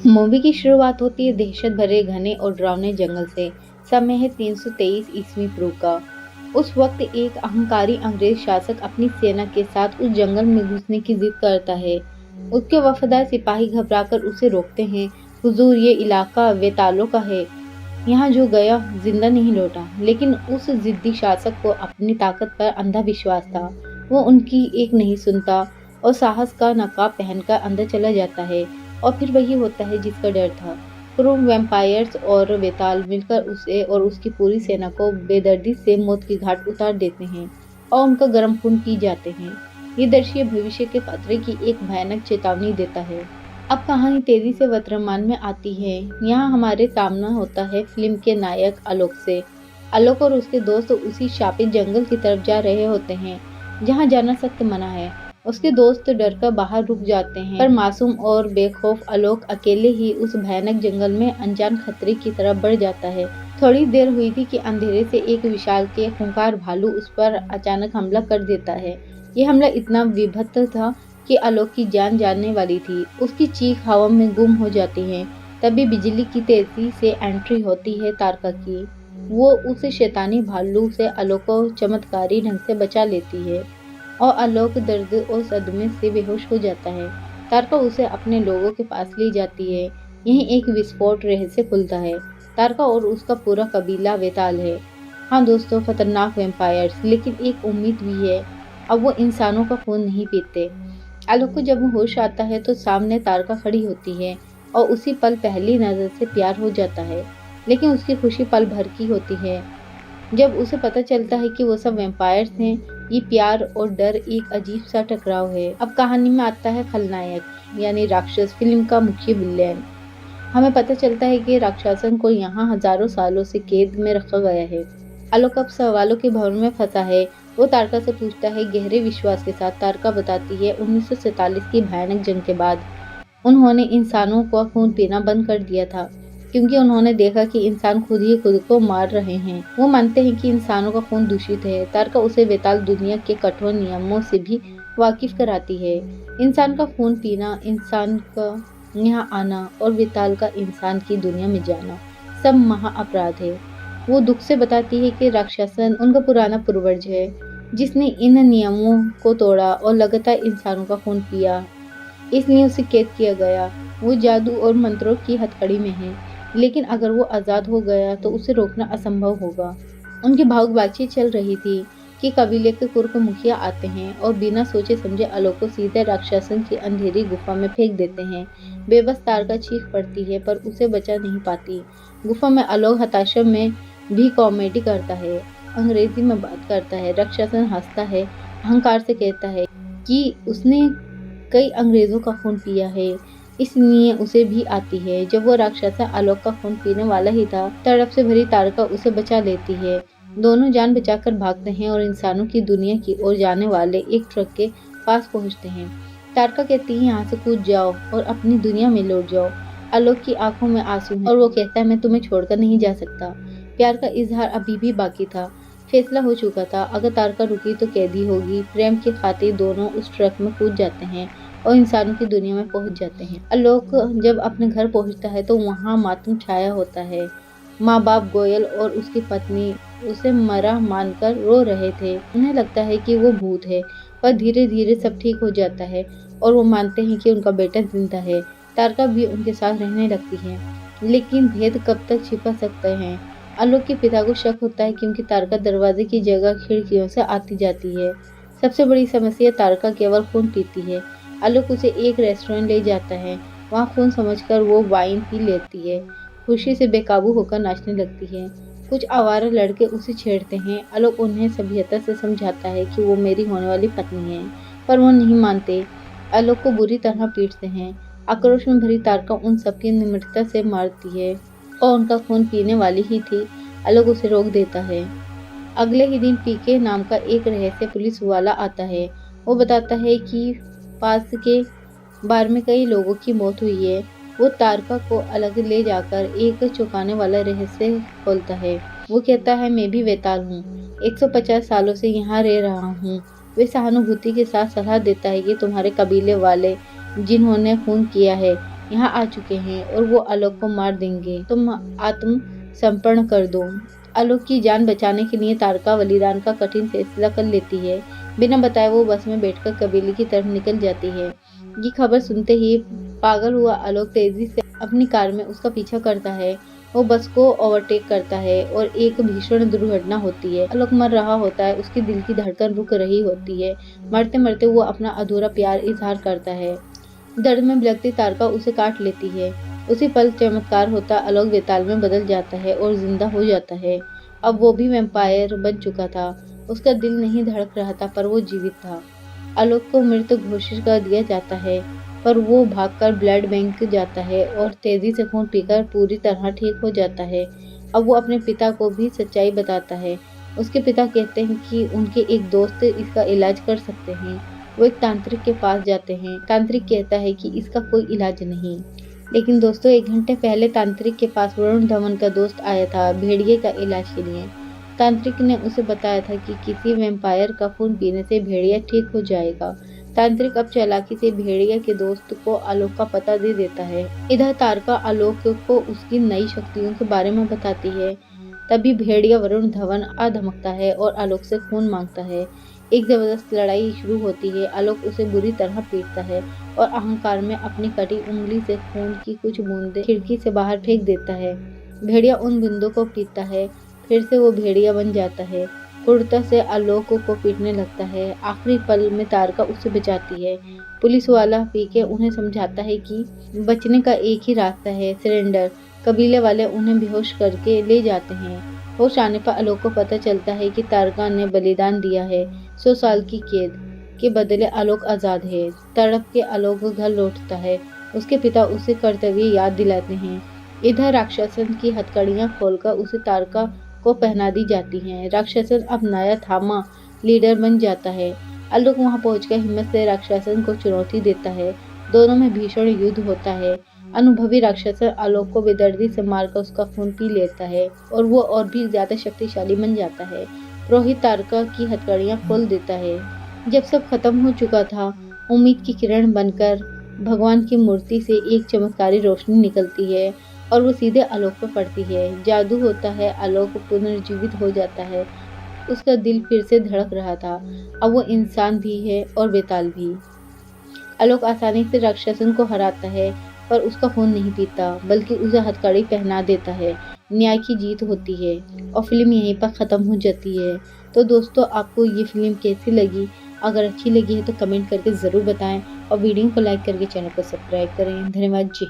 Movie की शुरुआत होती है दहशत भरे घने और डरावने जंगल से। समय है 323 ईस्वी पूर्व का। उस वक्त एक अहंकारी अंग्रेज शासक अपनी सेना के साथ उस जंगल में घुसने की जिद करता है। उसके वफादार सिपाही घबराकर उसे रोकते हैं। हुजूर, ये इलाका वेतालों का है, यहाँ जो गया जिंदा नहीं लौटा। लेकिन उस जिद्दी शासक को अपनी ताकत पर अंधा विश्वास था। वो उनकी एक नहीं सुनता और साहस का नकाब पहनकर अंदर चला जाता है। और फिर वही होता है जिसका डर था। क्रूर वैम्पायर्स और वेताल मिलकर उसे और उसकी पूरी सेना को बेदर्दी से मौत की घाट उतार देते हैं और उनका गर्म खून पी जाते हैं। ये दृश्य भविष्य के खतरे की एक भयानक चेतावनी देता है। अब कहानी तेजी से वर्तमान में आती है। यहाँ हमारे सामना होता है फिल्म के नायक आलोक से। आलोक और उसके दोस्त उसी शापित जंगल की तरफ जा रहे होते हैं जहाँ जाना सख्त मना है। उसके दोस्त डरकर बाहर रुक जाते हैं, पर मासूम और बेखौफ आलोक अकेले ही उस भयानक जंगल में अनजान खतरे की तरफ बढ़ जाता है। थोड़ी देर हुई थी कि अंधेरे से एक विशाल के खूंखार भालू उस पर अचानक हमला कर देता है। ये हमला इतना विभत्स था कि आलोक की जान जाने वाली थी। उसकी चीख हवा में गुम हो जाती है। तभी बिजली की तेजी से एंट्री होती है तारका की। वो उस शैतानी भालू से आलोक को चमत्कारी ढंग से बचा लेती है और आलोक दर्द और सदमे से बेहोश हो जाता है। तारका उसे अपने लोगों के पास ले जाती है। यहीं एक विस्फोट रहस्य खुलता है। तारका और उसका पूरा कबीला वेताल है। हाँ दोस्तों, खतरनाक वैम्पायर्स, लेकिन एक उम्मीद भी है। अब वो इंसानों का खून नहीं पीते। आलोक को जब होश आता है तो सामने तारका खड़ी होती है और उसी पल पहली नजर से प्यार हो जाता है। लेकिन उसकी खुशी पल भर की होती है जब उसे पता चलता है कि वो सब वैम्पायर्स हैं। ये प्यार और डर एक अजीब सा टकराव है। अब कहानी में आता है खलनायक यानी राक्षस, फिल्म का मुख्य विलेन। हमें पता चलता है कि राक्षसन को यहाँ हजारों सालों से कैद में रखा गया है। आलोक अब सवालों के भंवर में फंसा है। वो तारका से पूछता है गहरे विश्वास के साथ। तारका बताती है 1947 की भयानक जंग के बाद उन्होंने इंसानों का खून पीना बंद कर दिया था, क्योंकि उन्होंने देखा कि इंसान खुद ही खुद को मार रहे हैं। वो मानते हैं कि इंसानों का खून दूषित है। तारका उसे वेताल दुनिया के कठोर नियमों से भी वाकिफ कराती है। इंसान का खून पीना, इंसान का यहाँ आना और वेताल का इंसान की दुनिया में जाना सब महा अपराध है। वो दुख से बताती है कि राक्षसन उनका पुराना पूर्वज है जिसने इन नियमों को तोड़ा और लगातार इंसानों का खून पिया, इसलिए उसे कैद किया गया। वो जादू और मंत्रों की हथकड़ी में है, लेकिन अगर वो आज़ाद हो गया तो उसे रोकना असंभव होगा। उनकी भावुक बातचीत चल रही थी कि कबीले के कुर्क मुखिया आते हैं और बिना सोचे समझे आलोक को सीधे राक्षसन की अंधेरी गुफा में फेंक देते हैं। बेबस तारका चीख पड़ती है पर उसे बचा नहीं पाती। गुफा में आलोक हताशा में भी कॉमेडी करता है, अंग्रेजी में बात करता है। राक्षसन हंसता है, अहंकार से कहता है कि उसने कई अंग्रेजों का खून पिया है, इसलिए उसे भी आती है। जब वो राक्षस आलोक का खून पीने वाला ही था, तड़प से भरी तारका उसे बचा लेती है। दोनों जान बचाकर भागते हैं और इंसानों की दुनिया की ओर जाने वाले एक ट्रक के पास पहुंचते हैं। तारका कहती है यहाँ से कूद जाओ और अपनी दुनिया में लौट जाओ। आलोक की आंखों में आंसू हैं और वो कहता है मैं तुम्हें छोड़कर नहीं जा सकता। प्यार का इजहार अभी भी बाकी था। फैसला हो चुका था, अगर तारका रुकी तो कैदी होगी। प्रेम की खातिर दोनों उस ट्रक में कूद जाते हैं और इंसानों की दुनिया में पहुंच जाते हैं। आलोक जब अपने घर पहुंचता है तो वहां मातम छाया होता है। माँ बाप गोयल और उसकी पत्नी उसे मरा मानकर रो रहे थे। उन्हें लगता है कि वो भूत है, पर धीरे धीरे सब ठीक हो जाता है और वो मानते हैं कि उनका बेटा जिंदा है। तारका भी उनके साथ रहने लगती है, लेकिन भेद कब तक छिपा सकते हैं। आलोक के पिता को शक होता है क्योंकि तारका दरवाजे की जगह खिड़कियों से आती जाती है। सबसे बड़ी समस्या, तारका केवल खून पीती है। आलोक उसे एक रेस्टोरेंट ले जाता है। वहाँ खून समझकर वो वाइन पी लेती है। खुशी से बेकाबू होकर नाचने लगती है। कुछ आवारा लड़के उसे छेड़ते हैं। आलोक उन्हें सभ्यता से समझाता है कि वो मेरी होने वाली पत्नी है, पर वो नहीं मानते। आलोक को बुरी तरह पीटते हैं। आक्रोश में भरी तारका उन सबकी निम्रता से मारती है और उनका खून पीने वाली ही थी। आलोक उसे रोक देता है। अगले ही दिन पीके नाम का एक रहस्य पुलिस वाला आता है। वो बताता है कि पास के बार में कई लोगों की मौत हुई है। वो तारका को अलग ले जाकर एक चौंकाने वाला रहस्य खोलता है। वो कहता है मैं भी वेताल हूँ, 150 सालों से यहाँ रह रहा हूँ। वे सहानुभूति के साथ सलाह देता है कि तुम्हारे कबीले वाले जिन्होंने खून किया है यहाँ आ चुके हैं और वो आलोक को मार देंगे। तुम आत्मसमर्पण कर दो। आलोक की जान बचाने के लिए तारका बलिदान का कठिन फैसला कर लेती है। बिना बताए वो बस में बैठकर कबीले की तरफ निकल जाती है। ये खबर सुनते ही पागल हुआ आलोक तेजी से अपनी कार में उसका पीछा करता है। वो बस को ओवरटेक करता है और एक भीषण दुर्घटना होती है। आलोक मर रहा होता है, उसकी दिल की धड़कन रुक रही होती है। मरते मरते वो अपना अधूरा प्यार इजहार करता है। दर्द में बिलखती तारका उसे काट लेती है। उसी पल चमत्कार होता, आलोक बेताल में बदल जाता है और जिंदा हो जाता है। अब वो भी वैम्पायर बन चुका था। उसका दिल नहीं धड़क रहा था, पर वो जीवित था। आलोक को मृत घोषित कर दिया जाता है, पर वो भागकर ब्लड बैंक जाता है और तेजी से खून पीकर पूरी तरह ठीक हो जाता है। अब वो अपने पिता को भी सच्चाई बताता है। उसके पिता कहते हैं कि उनके एक दोस्त इसका इलाज कर सकते हैं। वो एक तांत्रिक के पास जाते हैं। तांत्रिक कहता है कि इसका कोई इलाज नहीं। लेकिन दोस्तों, 1 घंटे पहले तांत्रिक के पास वरुण धवन का दोस्त आया था भेड़िए का इलाज के लिए। तांत्रिक ने उसे बताया था कि किसी वैम्पायर का खून पीने से भेड़िया ठीक हो जाएगा। तांत्रिक अब चालाकी से भेड़िया के दोस्त को आलोक का पता दे देता है। इधर तारका आलोक को उसकी नई शक्तियों के बारे में बताती है। तभी भेड़िया वरुण धवन आ धमकता है और आलोक से खून मांगता है। एक जबरदस्त लड़ाई शुरू होती है। आलोक उसे बुरी तरह पीटता है और अहंकार में अपनी कटी उंगली से खून की कुछ बूंदें खिड़की से बाहर फेंक देता है। भेड़िया उन बूंदों को पीटता है। फिर से वो भेड़िया बन जाता है। क्रूरता से आलोक को पीटने लगता है। आखिरी पल में तारका उसे बचाती है। पुलिस वाला पी के उन्हें समझाता है कि बचने का एक ही रास्ता है, सरेंडर। कबीले वाले उन्हें बेहोश करके ले जाते हैं। होश आने पर आलोक को पता चलता है कि तारका ने बलिदान दिया है। 100 साल की कैद के बदले आलोक आजाद है। तड़प के आलोक घर लौटता है। उसके पिता उसे कर्तव्य याद दिलाते हैं। इधर राक्षसन की हथकड़ियां खोलकर उसे तारका को पहना दी जाती हैं। राक्षसन अब नया थामा लीडर बन जाता है। आलोक वहां पहुंचकर हिम्मत से राक्षसन को चुनौती देता है। दोनों में भीषण युद्ध होता है। अनुभवी राक्षसन आलोक को बेदर्दी से मारकर उसका खून पी लेता है और वो और भी ज्यादा शक्तिशाली बन जाता है। रोहित तारका की हथकड़ियां खोल देता है। जब सब खत्म हो चुका था, उम्मीद की किरण बनकर भगवान की मूर्ति से एक चमत्कारी रोशनी निकलती है और वो सीधे आलोक पर पड़ती है। जादू होता है, आलोक पुनर्जीवित हो जाता है। उसका दिल फिर से धड़क रहा था। अब वो इंसान भी है और बेताल भी। आलोक आसानी से राक्षसन को हराता है, पर उसका खून नहीं पीता, बल्कि उसे हथकड़ी पहना देता है। न्याय की जीत होती है और फिल्म यहीं पर खत्म हो जाती है। तो दोस्तों, आपको ये फिल्म कैसी लगी? अगर अच्छी लगी है तो कमेंट करके ज़रूर बताएं और वीडियो को लाइक करके चैनल को सब्सक्राइब करें। धन्यवाद जी।